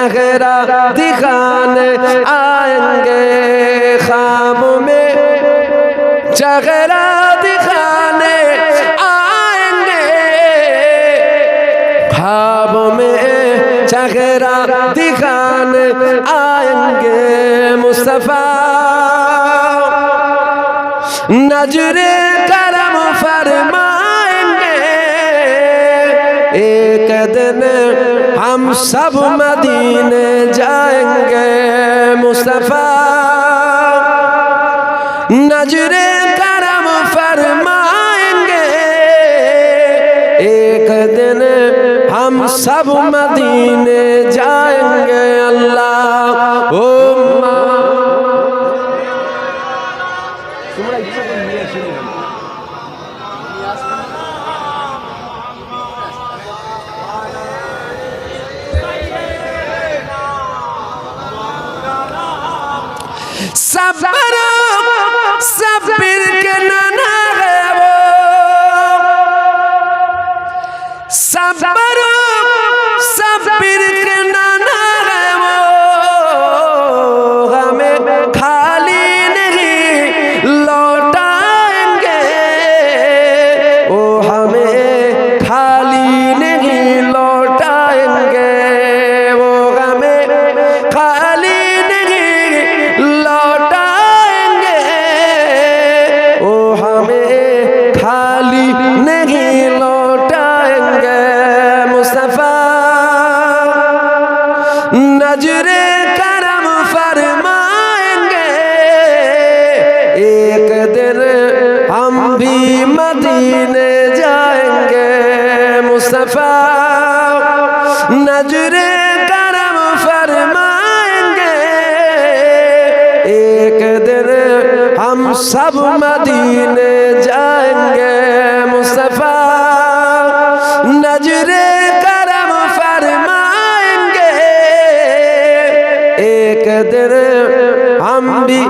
चेहरा दिखाने आएंगे, ख्वाब में चेहरा दिखाने आएंगे, ख्वाब में चेहरा दिखाने आएंगे। मुस्तफा नजरे करम फरमाएंगे, एक दिन हम सब मदीने जाएंगे। मुस्तफा नजरे करम फरमाएंगे, एक दिन हम सब मदीने जाएंगे। अल्लाहुम्मा सबर सब्र के नाना है वो, सबर सब्र के नाना है वो, हमें खाली नहीं लौटाएंगे, वो हमें खाली नहीं लौटाएंगे, वो हमें खाली नहीं लौटाएंगे। मुस्तफा नजरे करम फरमाएंगे, एक दिन हम भी मदीने जाएंगे। मुस्तफा नजरे करम फरमाएंगे, एक दिन हम सब मदीने जाएंगे। मुस्तफा नजरे करम फरमाएंगे, एक दिन हम भी